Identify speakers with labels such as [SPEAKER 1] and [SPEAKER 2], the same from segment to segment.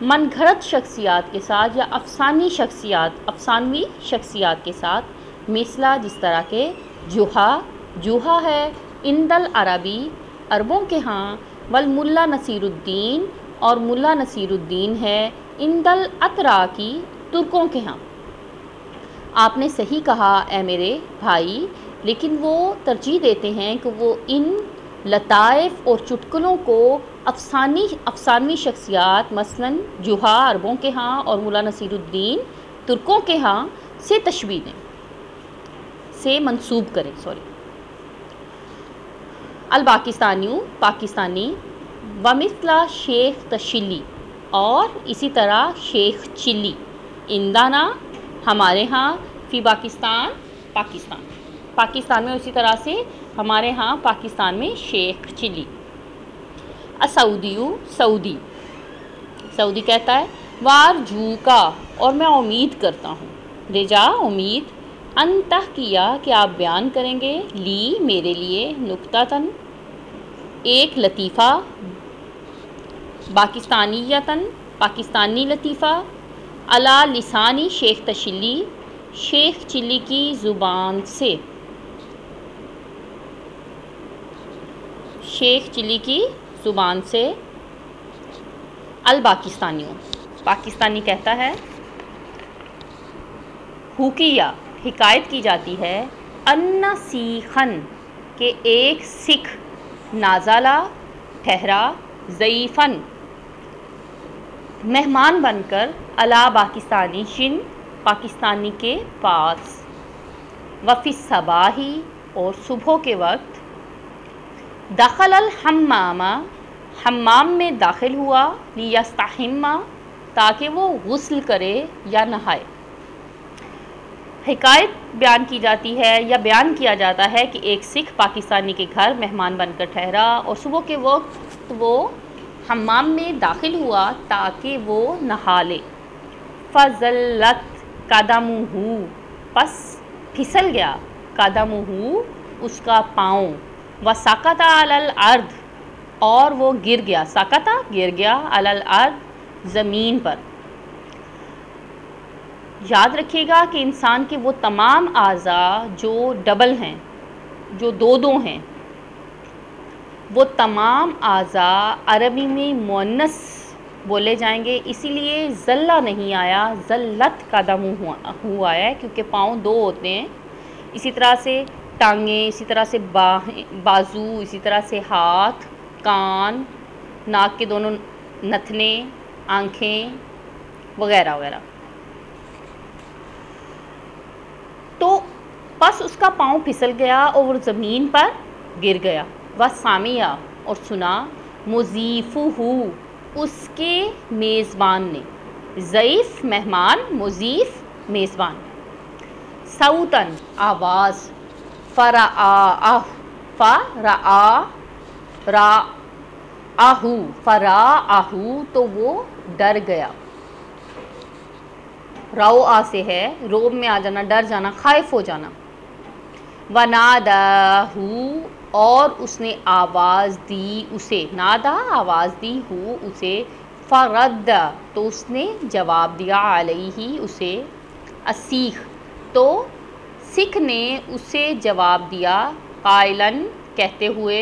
[SPEAKER 1] من گھڑت شخصیات کے ساتھ یا افسانوی شخصیات کے ساتھ، مثلا جس طرح کے جوہا ہے عند العربی عربوں کے ہاں، والملا نصیر الدین اور ملا نصیر الدین ہے عند الاتراکی ترکوں کے ہاں۔ آپ نے صحیح کہا اے میرے بھائی، لیکن وہ ترجیح دیتے ہیں کہ وہ ان لطائف اور چٹکلوں کو افسانوی شخصیات مثلاً جوہا عربوں کے ہاں اور ملا نصیر الدین ترکوں کے ہاں سے تشبیہ دیں، سے منسوب کریں پاکستانی ومثلا شیخ تشلی، اور اسی طرح شیخ چلی اندانا ہمارے ہاں، فی پاکستان میں اسی طرح سے ہمارے ہاں پاکستان میں شیخ چلی۔ سعودی کہتا ہے وارجو کا، اور میں امید کرتا ہوں، رجا امید، انتہ کیا کہ آپ بیان کریں گے، لی میرے لیے، نکتتاً ایک لطیفہ، پاکستانی لطیفہ، علی لسانی شیخ تشلی، شیخ چلی کی زبان سے، پاکستانی کہتا ہے حکیہ، حکایت کی جاتی ہے، ان سیخن کہ ایک سکھ، نازلہ ٹھہرا، ضیفاً مہمان بن کر، علی پاکستانی پاکستانی کے پاس، وفی الصباحی اور صبح کے وقت، دخل الحمام حمام میں داخل ہوا، لیستحم تاکہ وہ غسل کرے یا نہائے۔ حکایت بیان کی جاتی ہے یا بیان کیا جاتا ہے کہ ایک سکھ پاکستانی کے گھر مہمان بن کر ٹھہرا اور صبح کے وقت وہ حمام میں داخل ہوا تاکہ وہ نہا لے، فزلت قدمہ پس پھسل گیا، قدمہ اس کا پاؤں، وسقط علی الارض اور وہ گر گیا، سقط گر گیا، علی الارض زمین پر۔ یاد رکھیے گا کہ انسان کے وہ تمام اعضاء جو ڈبل ہیں، جو دو ہیں، وہ تمام اعضاء عربی میں مؤنث بولے جائیں گے، اسی لیے زلہ نہیں آیا، زلت قدمہ ہوا ہے، کیونکہ پاؤں دو ہوتے ہیں۔ اسی طرح سے ٹانگیں، اسی طرح سے بازو، اسی طرح سے ہاتھ، کان، ناک کے دونوں نتنے، آنکھیں وغیرہ وغیرہ۔ تو پس اس کا پاؤں پھسل گیا اور وہ زمین پر گر گیا، وسامعہ اور سنا، مضیفہ اس کے میزبان نے، ضیف مہمان، مضیف میزبان، صوتاً آواز، فراآہ تو وہ ڈر گیا، روآ سے ہے روب میں آ جانا، ڈر جانا، خائف ہو جانا، وناداہ اور اس نے آواز دی اسے، نادا آواز دی ہو اسے، فرد تو اس نے جواب دیا، علیہ اسے، السیخ تو سکھ نے اسے جواب دیا، قائلاً کہتے ہوئے،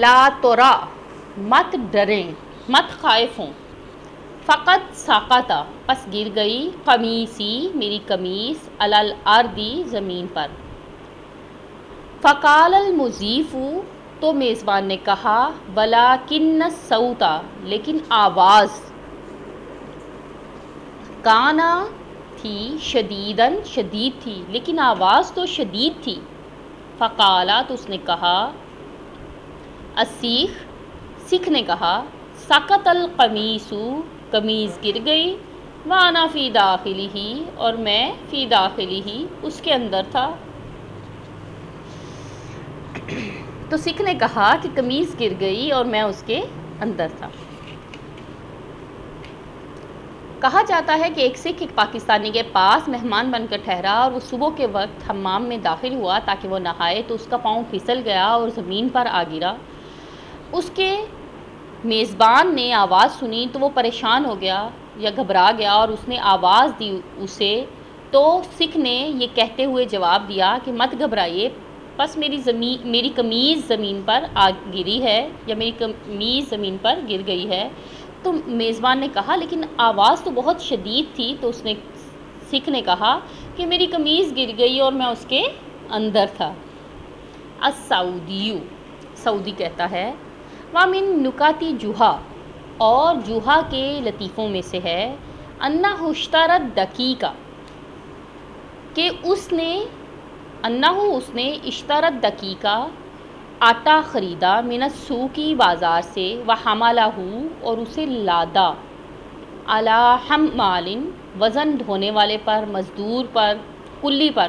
[SPEAKER 1] لا ترا مت ڈریں، مت خائف ہوں، فقط سقط پس گر گئی، قمیصی میری قمیص، علی الارض زمین پر، فقال المضیف تو میزبان نے کہا، ولکن الصوت لیکن آواز، کانا تھی، شدیداً شدید تھی، لیکن آواز تو شدید تھی، فقالا تو اس نے کہا، السیخ سکھ نے کہا، سقط القمیص قمیض گر گئی، وانا فی داخلہ اور میں فی داخلہ اس کے اندر تھا۔ تو سکھ نے کہا کہ قمیض گر گئی اور میں اس کے اندر تھا۔ کہا جاتا ہے کہ ایک سکھ ایک پاکستانی کے پاس مہمان بن کر ٹھہرا اور وہ صبح کے وقت حمام میں داخل ہوا تاکہ وہ نہائے، تو اس کا پاؤں پھسل گیا اور زمین پر آ گرا، اس کے
[SPEAKER 2] میزبان نے آواز سنی تو وہ پریشان ہو گیا یا گھبرا گیا اور اس نے آواز دی اسے، تو سکھ نے یہ کہتے ہوئے جواب دیا کہ مت گھبرائیے، بس میری قمیض زمین پر آ گری ہے یا میری قمیض زمین پر گر گئی ہے۔ تو میزبان نے کہا لیکن آواز تو بہت شدید تھی، تو سکھ نے کہا کہ میری قمیض گر گئی اور میں اس کے اندر تھا۔ السعودیو، سعودی کہتا ہے وَمِن نُکاتی جوہا، اور جوہا کے لطیفوں میں سے ہے انہو اشترت دقیقہ، کہ اس نے اشترت دقیقہ آٹا خریدا من السوقی بازار سے، وحملہ، اور اسے لادا علی حمال، وزن ڈھونے والے پر، مزدور پر، کلی پر۔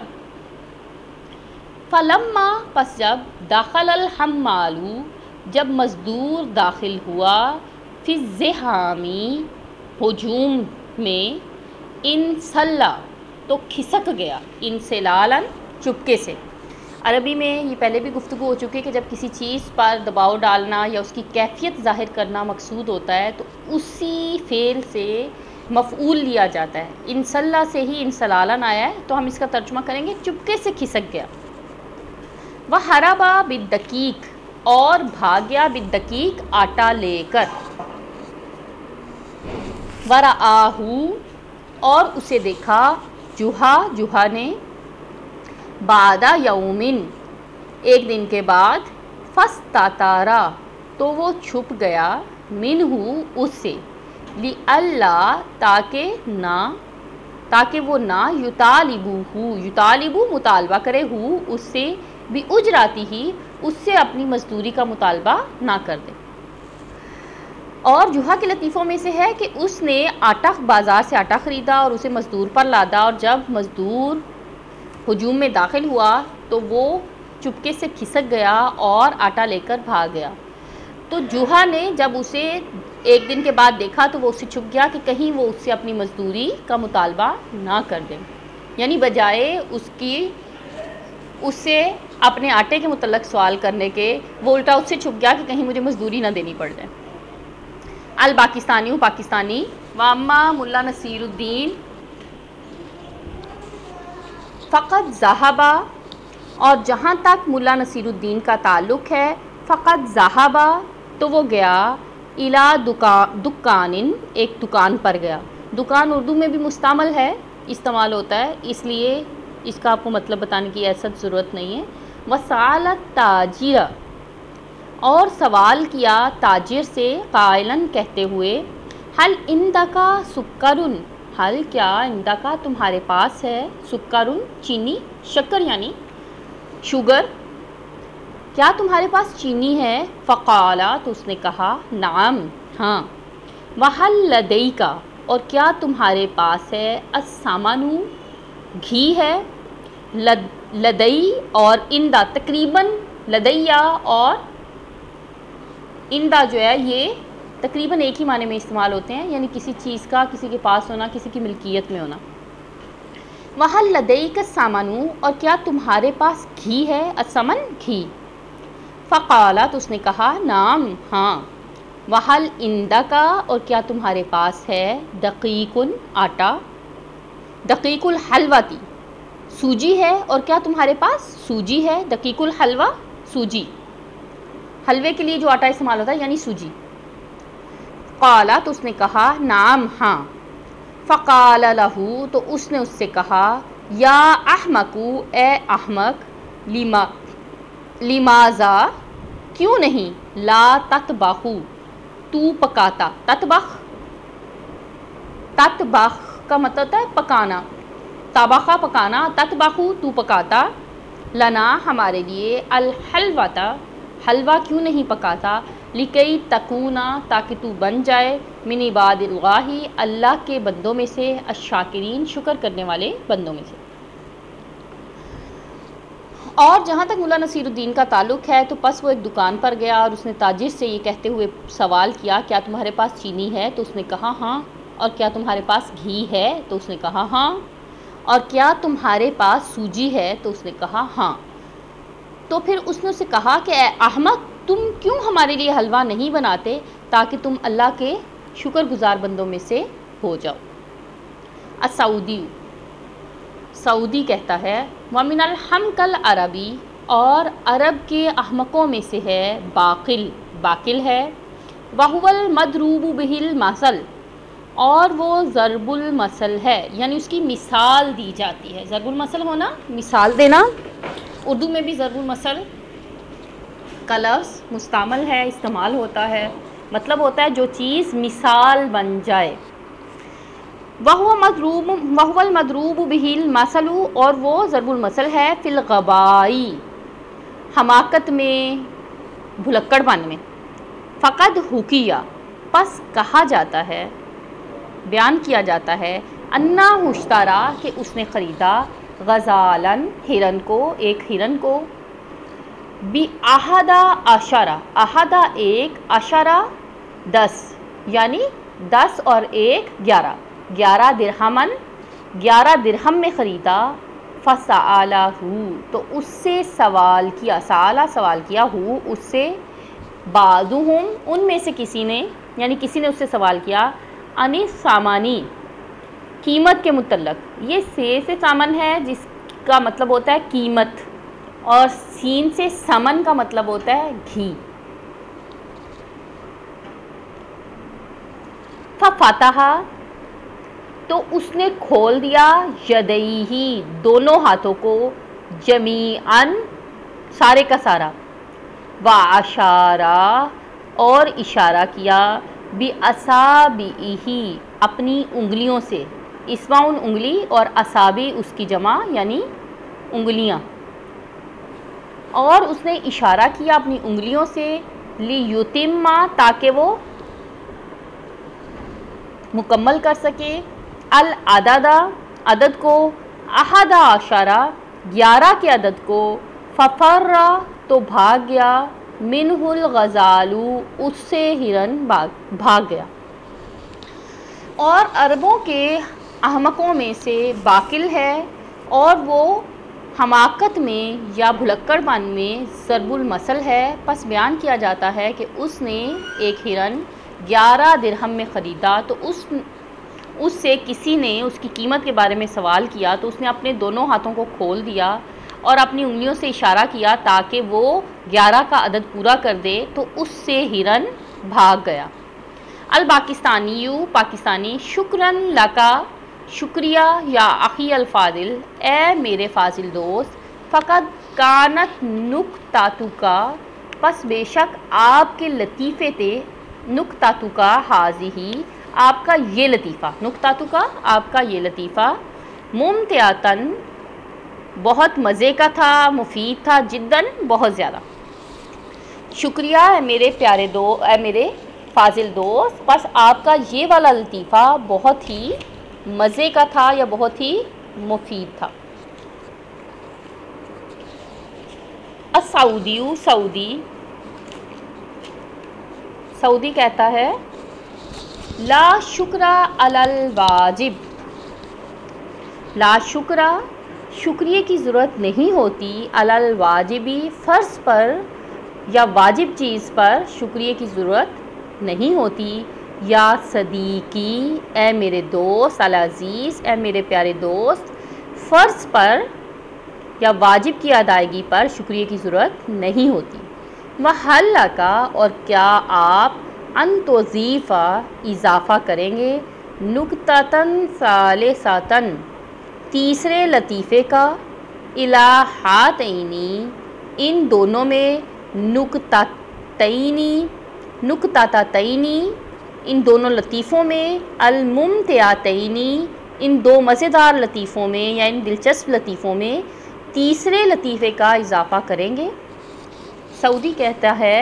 [SPEAKER 2] فلما، پس جب داخل الحمال، جب مزدور داخل ہوا، فی الزحامی، ہجوم میں، انسلا، تو کھسک گیا، انسلالاً، چپکے سے۔ عربی میں یہ پہلے بھی گفتگو ہو چکی ہے کہ جب کسی چیز پر دباؤ ڈالنا یا اس کی کیفیت ظاہر کرنا مقصود ہوتا ہے تو اسی فعل سے مفعول لیا جاتا ہے۔ انسلا سے ہی انسلالاً آیا ہے، تو ہم اس کا ترجمہ کریں گے چپکے سے کھسک گیا۔ وَحَرَبَ بِالدَّقِیق، اور بھاگ گیا بالدقیق، آٹا لے کر۔ وَرَآهُ، اور اسے دیکھا، جوہا نے، بعد یومن، ایک دن کے بعد، فَاسْتَتَرَ، تو وہ چھپ گیا، منہ، اس سے، لِأَلَّا، تاکہ وہ نہ، یطالبو، مطالبہ کرے، اس سے، بِأُجْرَتِهِ، اس سے اپنی مزدوری کا مطالبہ نہ کر دے۔ اور جوہا کے لطیفوں میں سے ہے کہ اس نے بازار سے آٹا خریدا اور اسے مزدور پر لادا، اور جب مزدور ہجوم میں داخل ہوا تو وہ چپکے سے کھسک گیا اور آٹا لے کر بھاگ گیا۔ تو جوہا نے جب اسے ایک دن کے بعد دیکھا تو وہ اس سے چھپ گیا کہ کہیں وہ اس سے اپنی مزدوری کا مطالبہ نہ کر دیں، یعنی بجائے اس سے اپنے آٹے کے متعلق سوال کرنے کے، وہ الٹا اس سے چھپ گیا کہ کہیں مجھے مزدوری نہ دینی پڑ جائے۔ الپاکستانی، پاکستانی، واما ملا نصیر الدین فقط ذہبا، اور جہاں تک ملا نصیر الدین کا تعلق ہے، فقط ذہبا، تو وہ گیا، الا دکان، ایک دکان پر گیا۔ دکان اردو میں بھی مستعمل ہے، استعمال ہوتا ہے، اس لیے اس کا آپ کو مطلب بتانے کی ایسا ضرورت نہیں ہے۔ وسالت تاجر، اور سوال کیا تاجر سے، قائلاً، کہتے ہوئے، حل عندکا سکرن، حل کیا، عندکا تمہارے پاس ہے، سکرن چینی، شکر یعنی شوگر، کیا تمہارے پاس چینی ہے؟ فقالا، تو اس نے کہا، نعم، ہاں۔ وحل لدیکا، اور کیا تمہارے پاس ہے، السمن، گھی ہے، لدئی اور اندا، تقریباً لدیا اور اندا جو ہے یہ تقریباً ایک ہی معنی میں استعمال ہوتے ہیں، یعنی کسی چیز کا کسی کے پاس ہونا، کسی کی ملکیت میں ہونا۔ وحل لدیک السمن، اور کیا تمہارے پاس گھی ہے، السمن، گھی۔ فقالا، تو اس نے کہا، نعم، ہاں۔ وحل عندکا، اور کیا تمہارے پاس ہے، دقیق، آٹا، دقیق الحلوتی، سوجی ہے، اور کیا تمہارے پاس سوجی ہے، دقیق الحلوہ، سوجی، حلوے کے لیے جو آٹا استعمال ہوتا ہے یعنی سوجی۔ قالا، تو اس نے کہا، نعم، ہاں۔ فقال لہو، تو اس نے اس سے کہا، یا احمق، اے احمق، لماذا، کیوں نہیں، لا تطبخ، تو پکاتا، تطبخ کا مطلب ہوتا ہے پکانا، طبخہ پکانا، تطبخ تو پکاتا، لنا ہمارے لیے، الحلوۃ حلوہ کیوں نہیں پکاتا، لکی تکونا تاکہ تو بن جائے، من عباد اللہ اللہ کے بندوں میں سے، الشاکرین شکر کرنے والے بندوں میں سے۔ اور جہاں تک مولا نصیر الدین کا تعلق ہے تو پس وہ ایک دکان پر گیا اور اس نے تاجر سے یہ کہتے ہوئے سوال کیا، کیا تمہارے پاس چینی ہے؟ تو اس نے کہا ہاں۔ اور کیا تمہارے پاس گھی ہے؟ تو اس نے کہا ہاں۔ اور کیا تمہارے پاس سوجی ہے؟ تو اس نے کہا ہاں۔ تو پھر اس نے اسے کہا کہ اے احمق، تم کیوں ہمارے لیے حلوہ نہیں بناتے تاکہ تم اللہ کے شکر گزار بندوں میں سے ہو جاؤ۔ السعودی، سعودی کہتا ہے وَمِنَ الْحَمْقِ الْعَرَبِی، اور عرب کے احمقوں میں سے ہے باقل، باقل ہے، وَهُوَ الْمَضْرُوبُ بِهِ الْمَثَلُ، اور وہ ضرب المثل ہے، یعنی اس کی مثال دی جاتی ہے۔ ضرب المثل ہونا مثال دینا، اردو میں بھی ضرب المثل کا لفظ مستعمل ہے، استعمال ہوتا ہے، مطلب ہوتا ہے جو چیز مثال بن جائے۔ وَهُوَ الْمَضْرُوبُ بِهِ الْمَثَلُ، اور وہ ضرب المثل ہے فی الغبائی، حماقت میں، بھلکڑ پن میں۔ فقد حکیہ، پس کہا جاتا ہے، بیان کیا جاتا ہے، انا اشترا، کہ اس نے خریدا، غزالن، ہرن کو، ایک ہرن کو، بِأَحَدَ عَشَرَ، احدہ ایک، عشرہ 10، یعنی 10 اور 1 11، 11 درہمن، 11 درہم میں خریدا، فَسَأَلَهُ، تو اس سے سوال کیا، سَأَلَ سوال کیا، ہو اس سے، بعضهم، ان میں سے کسی نے، یعنی کسی نے اس سے سوال کیا، عن الثمن، قیمت کے متعلق۔ یہ سے سامن ہے جس کا مطلب ہوتا ہے قیمت، اور سین سے سمن کا مطلب ہوتا ہے گھی۔ فَفَتَحَ، تو اس نے کھول دیا، یدیہ، دونوں ہاتھوں کو، جمیعاً، سارے کا سارا، وَأَشَارَ، اور اشارہ کیا، بِأَصَابِعِہِ، اپنی انگلیوں سے، اصبعٌ انگلی، اور اصابع اس کی جمع یعنی انگلیاں، اور اس نے اشارہ کیا اپنی انگلیوں سے، لِیُتِمَّ، تاکہ وہ مکمل کر سکے، العدد، عدد کو، 11، 11 کے عدد کو، ففر، تو بھاگ گیا، منہ الغزال، اس سے ہرن بھاگ گیا۔ اور عربوں کے احمقوں میں سے باقل ہے، اور وہ حماقت میں یا بھلکڑ پن میں ضرب المثل ہے، پس بیان کیا جاتا ہے کہ اس نے ایک ہرن 11 درہم میں خریدا، تو اس سے کسی نے اس کی قیمت کے بارے میں سوال کیا، تو اس نے اپنے دونوں ہاتھوں کو کھول دیا اور اپنی انگلیوں سے اشارہ کیا تاکہ وہ 11 کا عدد پورا کر دے، تو اس سے ہرن بھاگ گیا۔ الپاکستانی، پاکستانی، شکراً لکا، شکریہ، یا اخی الفاضل، اے میرے فاضل دوست، فقط کانت نکتاتکا، پس بے شک آپ کے لطیفے تھے، نکتاتکا ہاذہی، آپ کا یہ لطیفہ، نکتاتکا آپ کا یہ لطیفہ، ممتعتاً، بہت مزے کا تھا، مفید تھا، جداً، بہت زیادہ۔ شکریہ اے میرے پیارے اے میرے فاضل دوست، بس آپ کا یہ والا لطیفہ بہت ہی مزے کا تھا یا بہت ہی مفید تھا۔ السعودی، سعودی کہتا ہے لا شکر علی الواجب، لا شکر، شکریہ کی ضرورت نہیں ہوتی، علی الواجبی، فرض پر یا واجب چیز پر شکریہ کی ضرورت نہیں ہوتی، یا صدیقی، اے میرے دوست، العزیز، اے میرے پیارے دوست، فرض پر یا واجب کی ادائیگی پر شکریہ کی ضرورت نہیں ہوتی۔ وَحَلْ لَكَ، اور کیا آپ، ان تضیف، اضافہ کریں گے، نکتتاً ثالثتاً، تیسرے لطیفے کا، الی ہاتینی، ان دونوں میں، نکتتینی، ان دونوں لطیفوں میں، الممتعتینی، ان دو مزیدار لطیفوں میں یا ان دلچسپ لطیفوں میں تیسرے لطیفے کا اضافہ کریں گے۔ سعودی کہتا ہے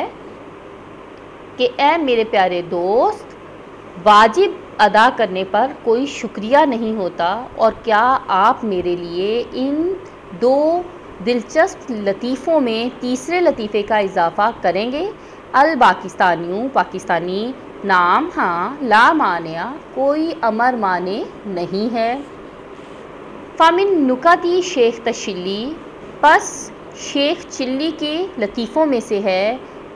[SPEAKER 2] کہ اے میرے پیارے دوست، واجب ادا کرنے پر کوئی شکریہ نہیں ہوتا، اور کیا آپ میرے لیے ان دو دلچسپ لطیفوں میں تیسرے لطیفے کا اضافہ کریں گے؟ الپاکستانی، پاکستانی، نعم، ہاں، لا مانع، کوئی امر مانع نہیں ہے۔ فمن نکاتی شیخ تشلی، پس شیخ چلی کے لطیفوں میں سے ہے،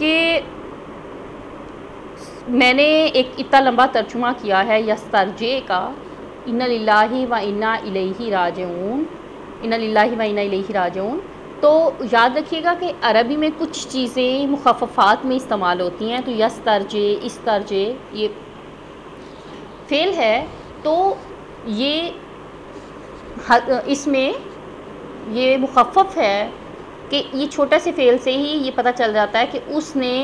[SPEAKER 2] کہ میں نے ایک اتنا لمبا ترجمہ کیا ہے یسترجع کا، اِنَّ لِلَّهِ وَإِنَّا إِلَيْهِ راجعون، اِنَّ لِلَّهِ وَإِنَّا إِلَيْهِ راجعون۔ تو یاد رکھیے گا کہ عربی میں کچھ چیزیں مخففات میں استعمال ہوتی ہیں، تو یسترجع، استرجع یہ فعل ہے، تو یہ اس میں یہ مخفف ہے کہ یہ چھوٹے سے فعل سے ہی یہ پتہ چل جاتا ہے کہ اس نے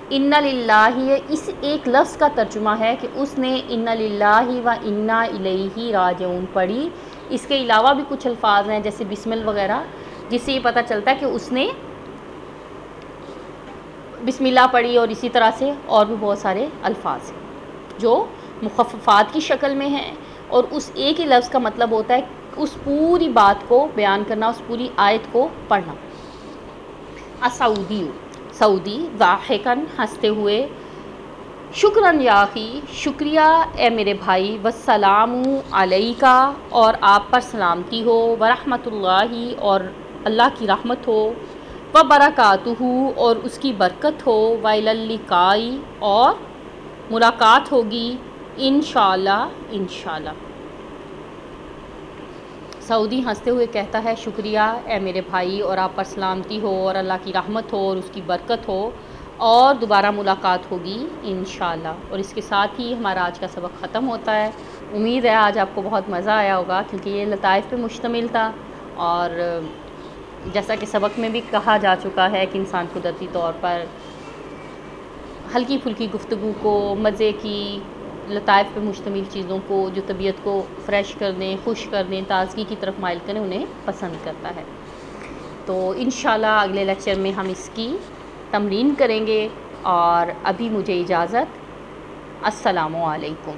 [SPEAKER 2] اِنَّ لِلَّهِ، اس ایک لفظ کا ترجمہ ہے کہ اس نے اِنَّ لِلَّهِ وَإِنَّا إِلَيْهِ راجعون پڑھی۔ اس کے علاوہ بھی کچھ الفاظ ہیں جیسے بسم اللہ وغیرہ، جس سے یہ پتہ چلتا ہے کہ اس نے بسم اللہ پڑھی، اور اسی طرح سے اور بھی بہت سارے الفاظ ہیں جو مخففات کی شکل میں ہیں، اور اس ایک ہی لفظ کا مطلب ہوتا ہے اس پوری بات کو بیان کرنا، اس پوری آیت کو پڑھنا۔ السعودی، سعودی، ضاحکاً، ہنستے ہوئے، شکراً یا اخی، شکریہ اے میرے بھائی، والسلام علیکہ، اور آپ پر سلامتی ہو، ورحمۃ اللہ، اور اللہ کی رحمت ہو، وبرکاتہ، اور اس کی برکت ہو، وإلی اللقاء، اور ملاقات ہوگی، انشاءاللہ، انشاءاللہ۔ سعودی ہنستے ہوئے کہتا ہے شکریہ اے میرے بھائی، اور آپ پر سلامتی ہو، اور اللہ کی رحمت ہو، اور اس کی برکت ہو، اور دوبارہ ملاقات ہوگی انشاءاللہ۔ اور اس کے ساتھ ہی ہمارا آج کا سبق ختم ہوتا ہے۔ امید ہے آج آپ کو بہت مزہ آیا ہوگا، کیونکہ یہ لطائف پہ مشتمل تھا، اور جیسا کہ سبق میں بھی کہا جا چکا ہے کہ انسان قدرتی طور پر ہلکی پھلکی گفتگو کو، مزے کی، لطائف پہ مشتمل چیزوں کو جو طبیعت کو فریش کر دیں، خوش کر دیں، تازگی کی طرف مائل کریں، انہیں پسند کرتا ہے۔ تو انشاءاللہ اگلے لیکچر میں ہم اس کی تمرین کریں گے، اور ابھی مجھے اجازت، السلام علیکم۔